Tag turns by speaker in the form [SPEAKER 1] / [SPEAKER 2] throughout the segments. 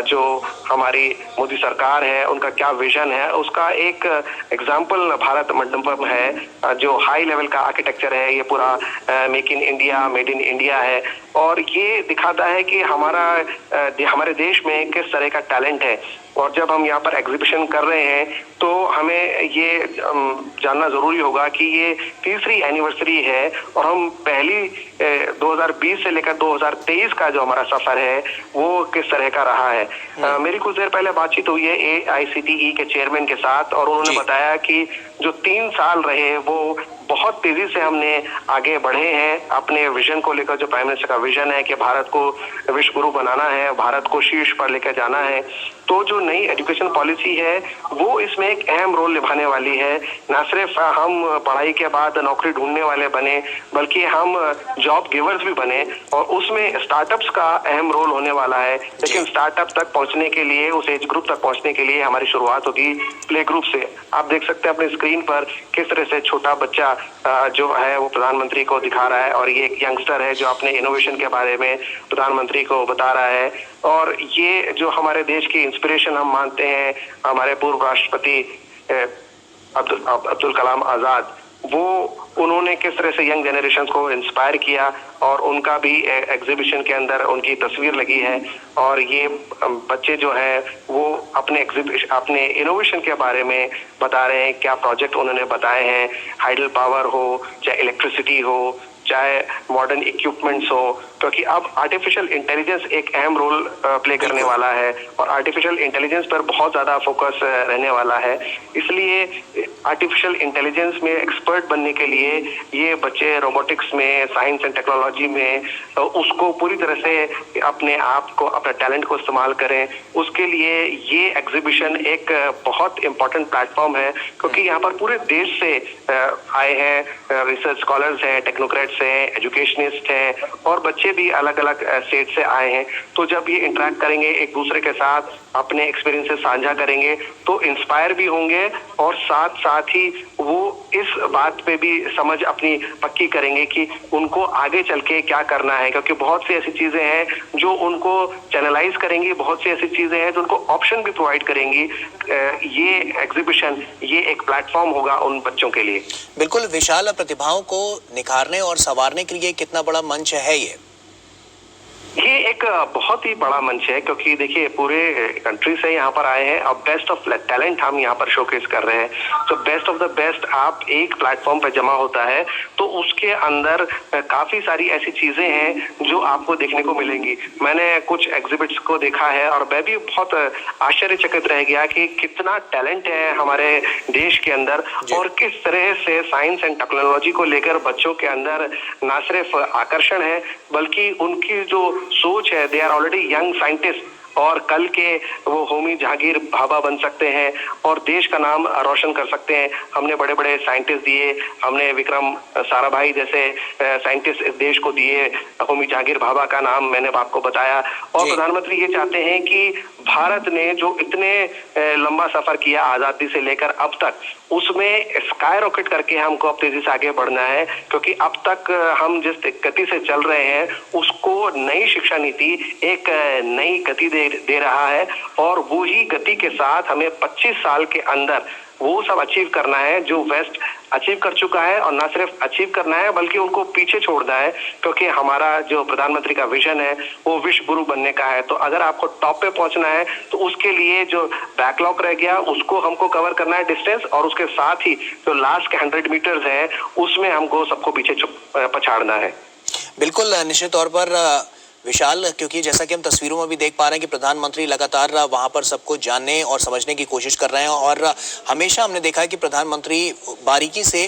[SPEAKER 1] जो हमारी मोदी सरकार है उनका क्या विजन है, उसका एक एग्जाम्पल भारत मंडपम है, जो हाई लेवल का आर्किटेक्चर है। ये पूरा make in India, made in India है और ये दिखाता है कि हमारे देश में किस तरह का टैलेंट है। और जब हम यहाँ पर एग्जीबिशन कर रहे हैं तो हमें ये जानना जरूरी होगा कि ये तीसरी एनिवर्सरी है और हम पहली 2020 से लेकर 2023 का जो हमारा सफर है वो किस तरह का रहा है। मेरी कुछ देर पहले बातचीत हुई है AICTE के चेयरमैन के साथ और उन्होंने बताया कि जो 3 साल रहे वो बहुत तेजी से हमने आगे बढ़े हैं अपने विजन को लेकर। जो प्राइम मिनिस्टर का विजन है कि भारत को विश्व गुरु बनाना है, भारत को शीर्ष पर लेकर जाना है, तो जो नई एजुकेशन पॉलिसी है वो इसमें एक अहम रोल निभाने वाली है। न सिर्फ हम पढ़ाई के बाद नौकरी ढूंढने वाले बने बल्कि हम जॉब गिवर्स भी बने और उसमें स्टार्टअप्स का अहम रोल होने वाला है। लेकिन स्टार्टअप तक पहुंचने के लिए, उस एज ग्रुप तक पहुंचने के लिए हमारी शुरुआत होगी प्ले ग्रुप से। आप देख सकते हैं अपने स्क्रीन पर किस तरह से छोटा बच्चा जो है वो प्रधानमंत्री को दिखा रहा है और ये एक यंगस्टर है जो अपने इनोवेशन के बारे में प्रधानमंत्री को बता रहा है। और ये जो हमारे देश की इंस्पिरेशन हम मानते हैं, हमारे पूर्व राष्ट्रपति अब्दुल कलाम आजाद, वो उन्होंने किस तरह से यंग जनरेशन को इंस्पायर किया और उनका भी एग्जीबिशन के अंदर उनकी तस्वीर लगी है। और ये बच्चे जो हैं वो अपने इनोवेशन के बारे में बता रहे हैं, क्या प्रोजेक्ट उन्होंने बताए हैं, हाइडल पावर हो, चाहे इलेक्ट्रिसिटी हो, चाहे मॉडर्न इक्विपमेंट्स हो, क्योंकि अब आर्टिफिशियल इंटेलिजेंस एक अहम रोल प्ले करने वाला है और आर्टिफिशियल इंटेलिजेंस पर बहुत ज्यादा फोकस रहने वाला है। इसलिए आर्टिफिशियल इंटेलिजेंस में एक्सपर्ट बनने के लिए ये बच्चे रोबोटिक्स में, साइंस एंड टेक्नोलॉजी में उसको पूरी तरह से अपने आप को, अपने टैलेंट को इस्तेमाल करें। उसके लिए ये एग्जीबिशन एक बहुत इंपॉर्टेंट प्लेटफॉर्म है क्योंकि यहाँ पर पूरे देश से आए हैं, रिसर्च स्कॉलर्स हैं, टेक्नोक्रेट्स हैं, एजुकेशनिस्ट हैं और बच्चे भी अलग अलग स्टेट से आए हैं। तो जब ये इंटरेक्ट करेंगे एक दूसरे के साथ, अपने एक्सपीरियंसेस साझा करेंगे तो इंस्पायर भी होंगे और साथ साथ ही वो इस बात पे भी समझ अपनी पक्की करेंगे कि उनको आगे चल के क्या करना है, क्योंकि बहुत सी ऐसी चीजें हैं जो उनको चैनलाइज करेंगी, बहुत सी ऐसी चीजें हैं जो उनको ऑप्शन भी प्रोवाइड करेंगी। ये एग्जीबिशन, ये एक प्लेटफॉर्म होगा उन बच्चों के लिए।
[SPEAKER 2] बिल्कुल, विशाल प्रतिभाओं को निखारने और संवारने के लिए कितना बड़ा मंच है
[SPEAKER 1] ये एक बहुत ही बड़ा मंच है क्योंकि देखिए पूरे कंट्री से यहाँ पर आए हैं। अब बेस्ट ऑफ टैलेंट हम यहाँ पर शोकेस कर रहे हैं। तो बेस्ट ऑफ द बेस्ट आप एक प्लेटफॉर्म पर जमा होता है तो उसके अंदर काफी सारी ऐसी चीजें हैं जो आपको देखने को मिलेंगी। मैंने कुछ एग्जिबिट्स को देखा है और मैं भी बहुत आश्चर्यचकित रह गया कि कितना टैलेंट है हमारे देश के अंदर और किस तरह से साइंस एंड टेक्नोलॉजी को लेकर बच्चों के अंदर न सिर्फ आकर्षण है बल्कि उनकी जो सोच है, they are already young scientist और कल के वो होमी जहांगीर भाभा बन सकते हैं और देश का नाम रोशन कर सकते हैं। हमने बड़े बड़े साइंटिस्ट दिए, हमने विक्रम साराभाई जैसे साइंटिस्ट इस देश को दिए, होमी जहांगीर भाभा का नाम मैंने आपको बताया। और प्रधानमंत्री ये चाहते हैं कि भारत ने जो इतने लंबा सफर किया आजादी से लेकर अब तक, उसमें स्काई रॉकेट करके हमको अब तेजी से आगे बढ़ना है क्योंकि अब तक हम जिस गति से चल रहे हैं उसको नई शिक्षा नीति एक नई गति दे रहा है और वो ही गति के साथ हमें 25 साल के अंदर वो सब अचीव करना है जो वेस्ट अचीव कर चुका है। और ना सिर्फ अचीव करना है बल्कि उनको पीछे छोड़ना है क्योंकि हमारा जो प्रधानमंत्री का विजन है वो विश्व गुरु बनने का है। तो अगर आपको टॉप पे पहुंचना है तो उसके लिए जो बैकलॉग रह गया उसको हमको कवर करना है डिस्टेंस, और उसके साथ ही जो लास्ट के 100 मीटर्स है उसमें हमको सबको पीछे पछाड़ना है।
[SPEAKER 2] बिल्कुल, निश्चित तौर पर विशाल, क्योंकि जैसा कि हम तस्वीरों में भी देख पा रहे हैं कि प्रधानमंत्री लगातार वहां पर सबको जानने और समझने की कोशिश कर रहे हैं और हमेशा हमने देखा है कि प्रधानमंत्री बारीकी से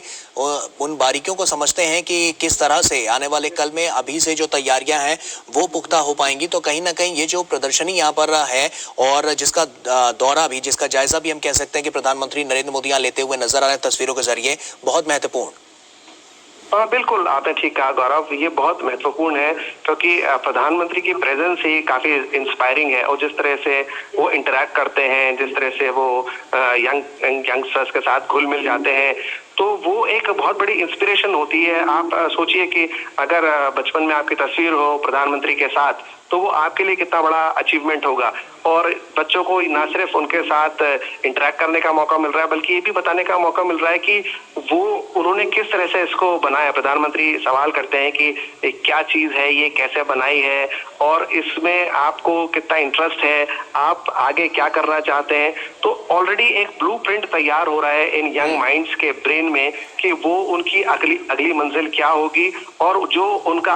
[SPEAKER 2] उन बारीकियों को समझते हैं कि किस तरह से आने वाले कल में अभी से जो तैयारियां हैं वो पुख्ता हो पाएंगी। तो कहीं ना कहीं ये जो प्रदर्शनी यहाँ पर है और जिसका दौरा भी, जिसका जायजा भी हम कह सकते हैं कि प्रधानमंत्री नरेंद्र मोदी यहाँ लेते हुए नजर आ रहे हैं तस्वीरों के जरिए, बहुत महत्वपूर्ण।
[SPEAKER 1] हाँ बिल्कुल, आपने ठीक कहा गौरव, ये बहुत महत्वपूर्ण है क्योंकि प्रधानमंत्री की प्रेजेंस ही काफी इंस्पायरिंग है और जिस तरह से वो इंटरेक्ट करते हैं, जिस तरह से वो यंगस्टर्स के साथ घुल मिल जाते हैं, तो वो एक बहुत बड़ी इंस्पिरेशन होती है। आप सोचिए कि अगर बचपन में आपकी तस्वीर हो प्रधानमंत्री के साथ तो वो आपके लिए कितना बड़ा अचीवमेंट होगा। और बच्चों को ना सिर्फ उनके साथ इंटरेक्ट करने का मौका मिल रहा है, बल्कि ये भी बताने का मौका मिल रहा है कि वो उन्होंने किस तरह से इसको बनाया। प्रधानमंत्री सवाल करते हैं कि क्या चीज है, ये कैसे बनाई है और इसमें आपको कितना इंटरेस्ट है, आप आगे क्या करना चाहते हैं। तो ऑलरेडी एक ब्लूप्रिंट तैयार हो रहा है इन यंग माइंड्स के ब्रेन में कि वो उनकी अगली मंजिल क्या होगी और जो उनका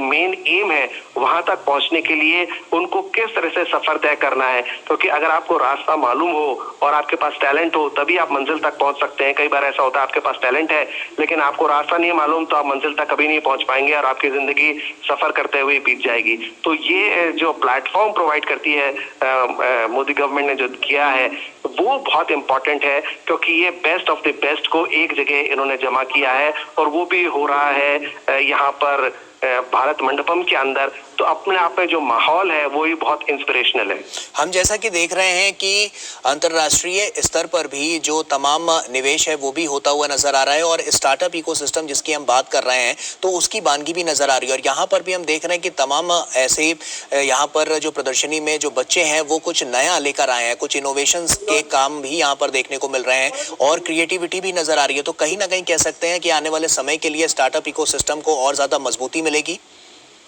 [SPEAKER 1] मेन एम है वहां तक पहुंचने के लिए उनको किस तरह से सफर तय करना है। क्योंकि अगर आपको रास्ता मालूम हो और आपके पास टैलेंट हो तभी आप मंजिल तक पहुंच सकते हैं। कई बार ऐसा होता है आपके पास टैलेंट है लेकिन आपको रास्ता नहीं मालूम तो आप मंजिल तक कभी नहीं पहुंच पाएंगे और आपकी जिंदगी सफर करते हुए बीत जाएगी। तो ये जो प्लेटफॉर्म प्रोवाइड करती है मोदी गवर्नमेंट ने जो किया है वो बहुत इंपॉर्टेंट है, क्योंकि ये बेस्ट ऑफ द बेस्ट को एक जगह इन्होंने जमा किया है और वो भी हो रहा है यहाँ पर भारत मंडपम के अंदर। तो अपने आप में जो माहौल है वो ही बहुत इंस्पिरेशनल है।
[SPEAKER 2] हम जैसा कि देख रहे हैं कि अंतर्राष्ट्रीय स्तर पर भी जो तमाम निवेश है वो भी होता हुआ नजर आ रहा है और स्टार्टअप इकोसिस्टम जिसकी हम बात कर रहे हैं तो उसकी बानगी भी नजर आ रही है। और यहाँ पर भी हम देख रहे हैं कि तमाम ऐसे यहाँ पर जो प्रदर्शनी में जो बच्चे हैं वो कुछ नया लेकर आए हैं, कुछ इनोवेशंस के काम भी यहाँ पर देखने को मिल रहे हैं और क्रिएटिविटी भी नजर आ रही है। तो कहीं ना कहीं कह सकते हैं कि आने वाले समय के लिए स्टार्टअप इकोसिस्टम को और ज्यादा मजबूती मिलेगी।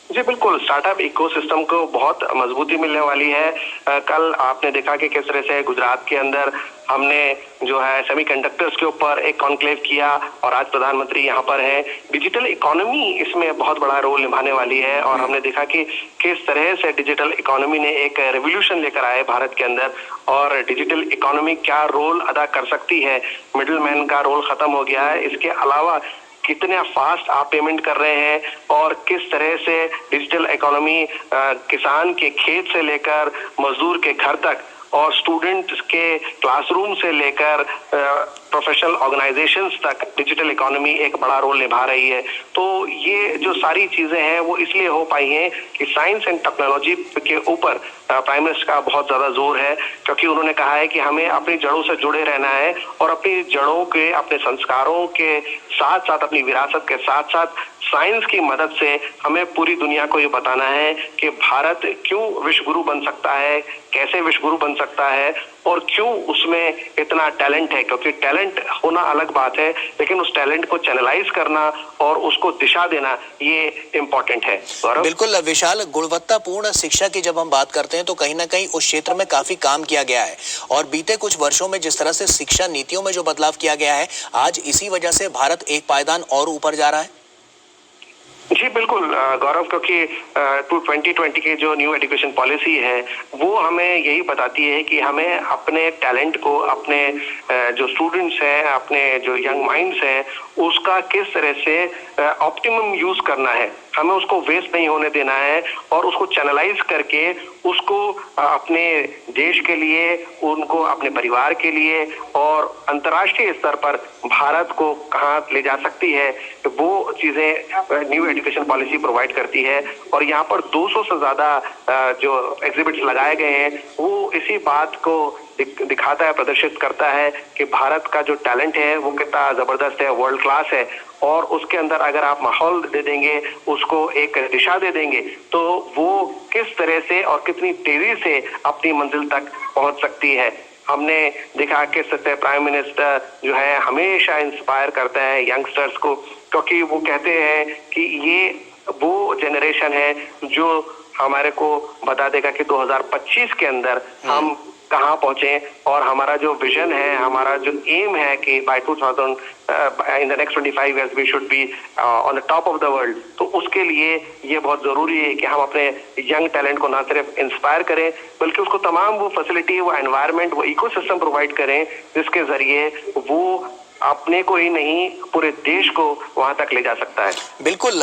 [SPEAKER 1] जी बिल्कुल, स्टार्टअप इकोसिस्टम को बहुत मजबूती मिलने वाली है। कल आपने देखा कि किस तरह से गुजरात के अंदर हमने जो है सेमीकंडक्टर्स के ऊपर एक कॉन्क्लेव किया और आज प्रधानमंत्री यहाँ पर हैं। डिजिटल इकोनॉमी इसमें बहुत बड़ा रोल निभाने वाली है और हमने देखा कि किस तरह से डिजिटल इकोनॉमी ने एक रेवोल्यूशन लेकर आए भारत के अंदर और डिजिटल इकोनॉमी क्या रोल अदा कर सकती है। मिडिल मैन का रोल खत्म हो गया है। इसके अलावा कितने फास्ट आप पेमेंट कर रहे हैं और किस तरह से डिजिटल इकोनॉमी किसान के खेत से लेकर मजदूर के घर तक और स्टूडेंट्स के क्लासरूम से लेकर प्रोफेशनल ऑर्गेनाइजेशंस तक डिजिटल इकोनॉमी एक बड़ा रोल निभा रही है। तो ये जो सारी चीजें हैं वो इसलिए हो पाई हैं कि साइंस एंड टेक्नोलॉजी के ऊपर प्राइम मिनिस्टर का बहुत ज्यादा जोर है, क्योंकि उन्होंने कहा है कि हमें अपनी जड़ों से जुड़े रहना है और अपनी जड़ों के, अपने संस्कारों के साथ साथ, अपनी विरासत के साथ साथ साइंस की मदद से हमें पूरी दुनिया को ये बताना है कि भारत क्यों विश्व गुरु बन सकता है, कैसे विश्व गुरु बन सकता है और क्यों उसमें इतना टैलेंट है। क्योंकि टैलेंट होना अलग बात है लेकिन उस टैलेंट को चैनलाइज करना और उसको दिशा देना ये इम्पोर्टेंट है।
[SPEAKER 2] बिल्कुल विशाल, गुणवत्तापूर्ण शिक्षा की जब हम बात करते हैं तो कहीं ना कहीं उस क्षेत्र में काफी काम किया गया है और बीते कुछ वर्षों में जिस तरह से शिक्षा नीतियों में जो बदलाव किया गया है आज इसी वजह से भारत एक पायदान और ऊपर जा रहा है।
[SPEAKER 1] जी बिल्कुल गौरव, क्योंकि 2020 की जो न्यू एजुकेशन पॉलिसी है वो हमें यही बताती है कि हमें अपने टैलेंट को, अपने जो स्टूडेंट्स हैं, अपने जो यंग माइंड्स हैं, उसका किस तरह से ऑप्टिमम यूज करना है। हमें उसको वेस्ट नहीं होने देना है और उसको चैनलाइज करके उसको अपने देश के लिए, उनको अपने परिवार के लिए और अंतर्राष्ट्रीय स्तर पर भारत को कहाँ ले जा सकती है वो चीजें न्यू एजुकेशन पॉलिसी प्रोवाइड करती है। और यहाँ पर 200 से ज्यादा जो एग्जिबिट्स लगाए गए हैं वो इसी बात को दिखाता है, प्रदर्शित करता है कि भारत का जो टैलेंट है वो कितना जबरदस्त है, वर्ल्ड क्लास है। और उसके अंदर अगर आप माहौल दे देंगे, उसको एक दिशा दे देंगे तो वो किस तरह से और कितनी तेजी से अपनी मंजिल तक पहुंच सकती है। हमने देखा कि सत्य प्राइम मिनिस्टर जो है हमेशा इंस्पायर करता है यंगस्टर्स को, क्योंकि वो कहते हैं कि ये वो जनरेशन है जो हमारे को बता देगा कि 2025 के अंदर हम कहाँ पहुंचे और हमारा जो विजन है, हमारा जो एम है कि by 2000 in the next 25 years we should be on the top of the world. तो उसके लिए ये बहुत जरूरी है कि हम अपने यंग टैलेंट को ना सिर्फ इंस्पायर करें बल्कि उसको तमाम वो फैसिलिटी, वो एनवायरनमेंट, वो इकोसिस्टम प्रोवाइड करें जिसके जरिए वो अपने को ही नहीं पूरे देश को वहां तक ले जा सकता है।
[SPEAKER 2] बिल्कुल,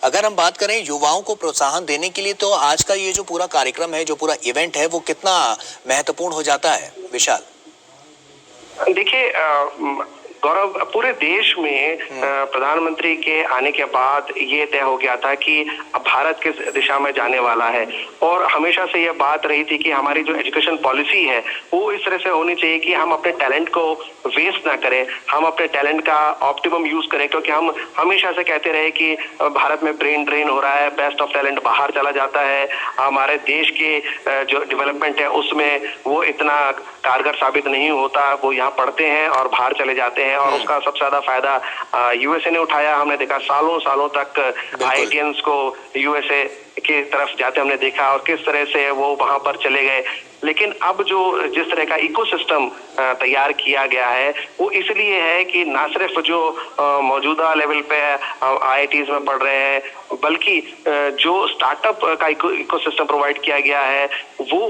[SPEAKER 2] अगर हम बात करें युवाओं को प्रोत्साहन देने के लिए तो आज का ये जो पूरा कार्यक्रम है, जो पूरा इवेंट है वो कितना महत्वपूर्ण हो जाता है विशाल?
[SPEAKER 1] देखिए गौरव, पूरे देश में प्रधानमंत्री के आने के बाद ये तय हो गया था कि अब भारत किस दिशा में जाने वाला है, और हमेशा से ये बात रही थी कि हमारी जो एजुकेशन पॉलिसी है वो इस तरह से होनी चाहिए कि हम अपने टैलेंट को वेस्ट ना करें, हम अपने टैलेंट का ऑप्टिमम यूज करें, क्योंकि हम हमेशा से कहते रहे कि भारत में ब्रेन ड्रेन हो रहा है, बेस्ट ऑफ टैलेंट बाहर चला जाता है, हमारे देश के जो डेवलपमेंट है उसमें वो इतना कारगर साबित नहीं होता, वो यहाँ पढ़ते हैं और बाहर चले जाते हैं, और उसका सबसे ज्यादा फायदा यूएसए ने उठाया। हमने देखा सालों सालों तक आईआईटियंस को यूएसए की तरफ जाते हमने देखा, और किस तरह से वो वहां पर चले गए। लेकिन अब जो जिस तरह का इकोसिस्टम तैयार किया गया है वो इसलिए है कि ना सिर्फ जो मौजूदा लेवल पे आईआईटीज में पढ़ रहे हैं, बल्कि जो स्टार्टअप का इकोसिस्टम प्रोवाइड किया गया है वो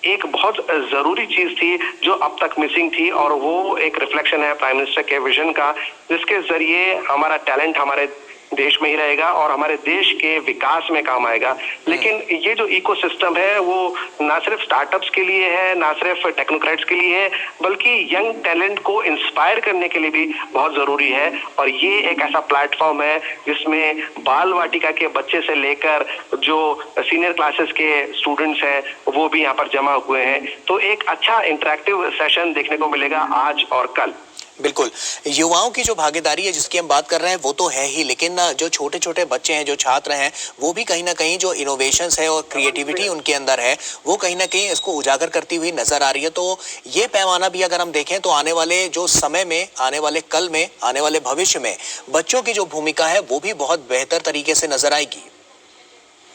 [SPEAKER 1] एक बहुत जरूरी चीज थी जो अब तक मिसिंग थी, और वो एक रिफ्लेक्शन है प्राइम मिनिस्टर के विजन का, जिसके जरिए हमारा टैलेंट हमारे देश में ही रहेगा और हमारे देश के विकास में काम आएगा। लेकिन ये जो इकोसिस्टम है वो ना सिर्फ स्टार्टअप्स के लिए है, ना सिर्फ टेक्नोक्रेट्स के लिए है, बल्कि यंग टैलेंट को इंस्पायर करने के लिए भी बहुत जरूरी है। और ये एक ऐसा प्लेटफॉर्म है जिसमें बाल वाटिका के बच्चे से लेकर जो सीनियर क्लासेस के स्टूडेंट्स हैं वो भी यहाँ पर जमा हुए हैं। तो एक अच्छा इंटरेक्टिव सेशन देखने को मिलेगा आज और कल।
[SPEAKER 2] बिल्कुल, युवाओं की जो भागीदारी है जिसकी हम बात कर रहे हैं वो तो है ही, लेकिन जो छोटे छोटे बच्चे हैं, जो छात्र हैं, वो भी कहीं ना कहीं जो इनोवेशंस है और क्रिएटिविटी उनके अंदर है वो कहीं ना कहीं इसको उजागर करती हुई नजर आ रही है। तो ये पैमाना भी अगर हम देखें तो आने वाले जो समय में, आने वाले कल में, आने वाले भविष्य में बच्चों की जो भूमिका है वो भी बहुत बेहतर तरीके से नजर आएगी।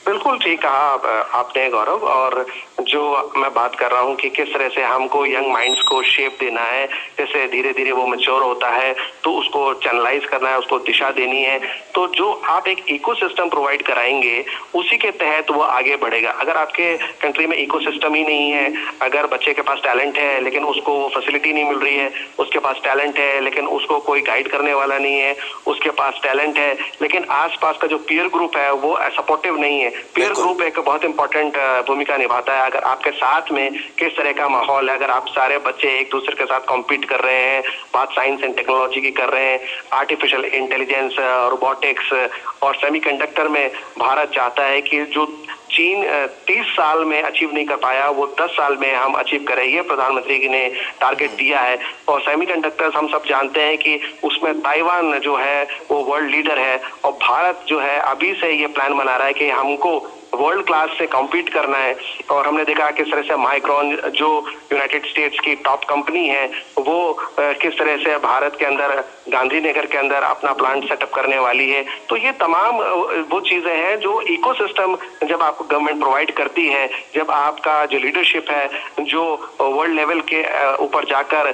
[SPEAKER 1] बिल्कुल ठीक कहा आपने गौरव, और जो मैं बात कर रहा हूँ कि किस तरह से हमको यंग माइंड्स को शेप देना है, जैसे धीरे धीरे वो मैच्योर होता है तो उसको चैनलाइज करना है, उसको दिशा देनी है। तो जो आप एक इकोसिस्टम प्रोवाइड कराएंगे उसी के तहत वो आगे बढ़ेगा। अगर आपके कंट्री में इकोसिस्टम ही नहीं है, अगर बच्चे के पास टैलेंट है लेकिन उसको फैसिलिटी नहीं मिल रही है, उसके पास टैलेंट है लेकिन उसको कोई गाइड करने वाला नहीं है, उसके पास टैलेंट है लेकिन आसपास का जो पीयर ग्रुप है वो सपोर्टिव नहीं है। पीयर ग्रुप एक बहुत इंपॉर्टेंट भूमिका निभाता है। अगर आपके साथ में किस तरह का माहौल है, अगर आप सारे बच्चे एक दूसरे के साथ कॉम्पीट कर रहे हैं, बात साइंस एंड टेक्नोलॉजी की कर रहे हैं, आर्टिफिशियल इंटेलिजेंस, रोबोटिक्स और सेमीकंडक्टर में भारत चाहता है कि जो चीन 30 साल में अचीव नहीं कर पाया वो 10 साल में हम अचीव करें, ये प्रधानमंत्री ने टारगेट दिया है। और सेमीकंडक्टर्स हम सब जानते हैं कि उसमें ताइवान जो है वो वर्ल्ड लीडर है, और भारत जो है अभी से ये प्लान बना रहा है कि हमको वर्ल्ड क्लास से कम्पीट करना है। और हमने देखा किस तरह से माइक्रॉन जो यूनाइटेड स्टेट्स की टॉप कंपनी है वो किस तरह से भारत के अंदर गांधीनगर के अंदर अपना प्लांट सेटअप करने वाली है। तो ये तमाम वो चीजें हैं जो इकोसिस्टम जब आपको गवर्नमेंट प्रोवाइड करती है, जब आपका जो लीडरशिप है जो वर्ल्ड लेवल के ऊपर जाकर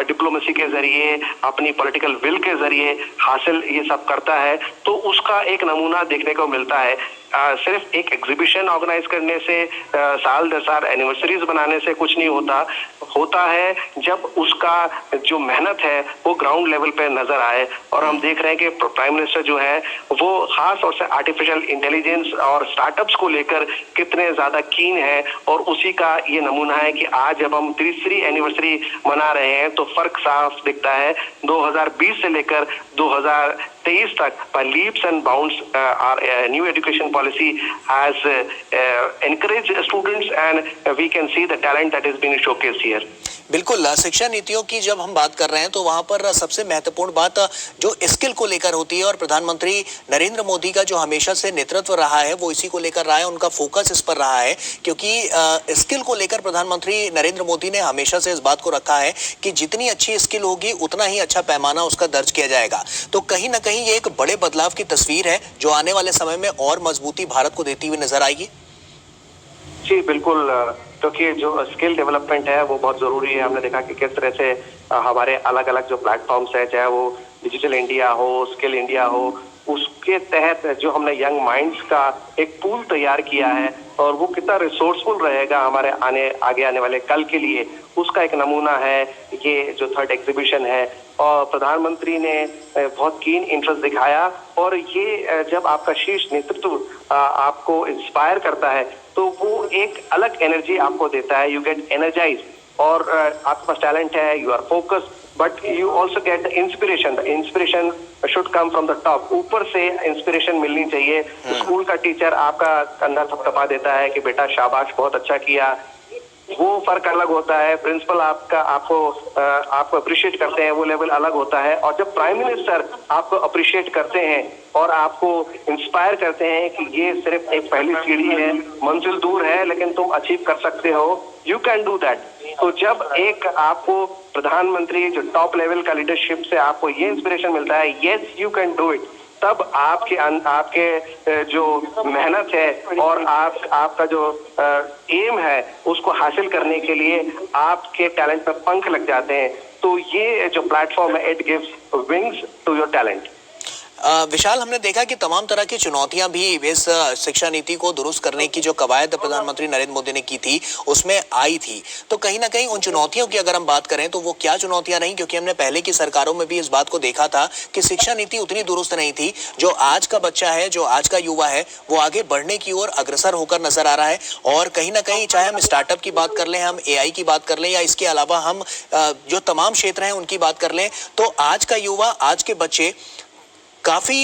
[SPEAKER 1] डिप्लोमेसी के जरिए, अपनी पॉलिटिकल विल के जरिए हासिल ये सब करता है, तो उसका एक नमूना देखने को मिलता है। सिर्फ एक एग्जीबिशन ऑर्गेनाइज करने से, साल दर साल एनिवर्सरीज बनाने से कुछ नहीं होता है जब उसका जो मेहनत है वो ग्राउंड लेवल पे नजर आए। और हम देख रहे हैं कि प्राइम मिनिस्टर जो है वो खास तौर से आर्टिफिशियल इंटेलिजेंस और स्टार्टअप्स को लेकर कितने ज्यादा कीन है, और उसी का ये नमूना है कि आज जब हम तीसरी एनिवर्सरी मना रहे हैं तो फर्क साफ दिखता है। 2020 से लेकर 2023 तक by leaps and bounds our new education policy has encouraged students, and we can see the talent that is being showcased here.
[SPEAKER 2] बिल्कुल, शिक्षा नीतियों की जब हम बात कर रहे हैं तो वहां पर सबसे महत्वपूर्ण बात जो स्किल को लेकर होती है, और प्रधानमंत्री नरेंद्र मोदी का जो हमेशा से नेतृत्व रहा है वो इसी को लेकर रहा है, उनका फोकस इस पर रहा है, क्योंकि स्किल को लेकर प्रधानमंत्री नरेंद्र मोदी ने हमेशा से इस बात को रखा है कि जितनी अच्छी स्किल होगी उतना ही अच्छा पैमाना उसका दर्ज किया जाएगा। तो कहीं ना कहीं ये एक बड़े बदलाव की तस्वीर है जो आने वाले समय में और मजबूती भारत को देती हुई नजर आएगी।
[SPEAKER 1] जी बिल्कुल, क्योंकि जो स्किल डेवलपमेंट है वो बहुत जरूरी है। हमने देखा कि किस तरह से हमारे अलग अलग जो प्लेटफॉर्म्स है, चाहे वो डिजिटल इंडिया हो, स्किल इंडिया हो, उसके तहत जो हमने यंग माइंड्स का एक पूल तैयार किया है और वो कितना रिसोर्सफुल रहेगा हमारे आगे आने वाले कल के लिए, उसका एक नमूना है ये जो थर्ड एग्जीबिशन है। और प्रधानमंत्री ने बहुत कीन इंटरेस्ट दिखाया, और ये जब आपका शीर्ष नेतृत्व आपको इंस्पायर करता है तो वो एक अलग एनर्जी आपको देता है। यू गेट एनर्जाइज, और आपके पास टैलेंट है, you are focused, but you also get the inspiration. The inspiration should come from the top. ऊपर से इंस्पिरेशन मिलनी चाहिए। स्कूल का टीचर आपका कंधा थपथपा देता है कि बेटा शाबाश, बहुत अच्छा किया, वो फर्क अलग होता है। प्रिंसिपल आपको अप्रिशिएट करते हैं, वो लेवल अलग होता है। और जब प्राइम मिनिस्टर आपको अप्रिशिएट करते हैं और आपको इंस्पायर करते हैं कि ये सिर्फ एक पहली सीढ़ी है, मंजिल दूर है, लेकिन तुम अचीव कर सकते हो, यू कैन डू दैट। तो जब एक आपको प्रधानमंत्री जो टॉप लेवल का लीडरशिप से आपको ये इंस्पिरेशन मिलता है, yes you can do it, तब आपके जो मेहनत है और आपका जो एम है उसको हासिल करने के लिए आपके टैलेंट में पंख लग जाते हैं। तो ये जो प्लेटफॉर्म है, it gives wings to your talent.
[SPEAKER 2] Vishal, हमने देखा कि तमाम तरह की चुनौतियां भी इस शिक्षा नीति को दुरुस्त करने की जो कवायद प्रधानमंत्री नरेंद्र मोदी ने की थी उसमें आई थी। तो कहीं ना कहीं उन चुनौतियों की अगर हम बात करें तो वो क्या चुनौतियां रहीं, क्योंकि हमने पहले की सरकारों में भी इस बात को देखा था कि शिक्षा नीति उतनी दुरुस्त नहीं थी। जो आज का बच्चा है, जो आज का युवा है, वो आगे बढ़ने की ओर अग्रसर होकर नजर आ रहा है। और कहीं ना कहीं चाहे हम स्टार्टअप की बात कर लें, हम AI की बात कर लें, या इसके अलावा हम जो तमाम क्षेत्र हैं उनकी बात कर लें, तो आज का युवा, आज के बच्चे काफी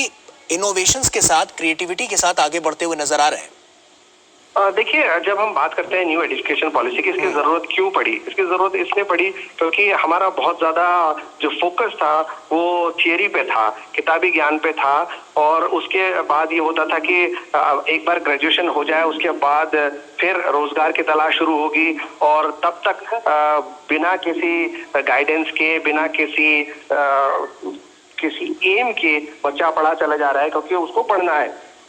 [SPEAKER 2] इनोवेशंस के साथ, क्रिएटिविटी के साथ आगे बढ़ते हुए नजर आ रहे हैं।
[SPEAKER 1] देखिए, जब हम बात करते हैं न्यू एजुकेशन पॉलिसी की, इसकी जरूरत क्यों पड़ी? इसकी जरूरत इसलिए पड़ी क्योंकि हमारा बहुत ज्यादा जो फोकस था वो थियरी पे था, किताबी ज्ञान पे था। और उसके बाद ये होता था कि एक बार ग्रेजुएशन हो जाए, उसके बाद फिर रोजगार की तलाश शुरू होगी, और तब तक बिना किसी गाइडेंस के, बिना किसी एम के बच्चा पढ़ा चला जा रहा है क्योंकि उसको पढ़ना है।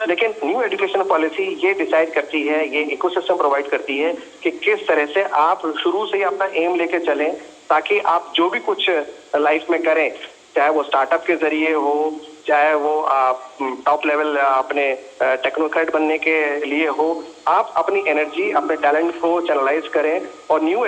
[SPEAKER 1] लेकिन न्यू एजुकेशन पॉलिसी ये डिसाइड करती है, ये इकोसिस्टम प्रोवाइड करती है कि किस तरह से आप शुरू से ही अपना एम लेके चलें, ताकि आप जो भी कुछ लाइफ में करें, चाहे वो स्टार्टअप के जरिए हो, चाहे वो टॉप लेवल अपने टेक्नोक्रेट बनने के लिए हो, आप अपनी एनर्जी, अपने टैलेंट को चैनलाइज करें और न्यू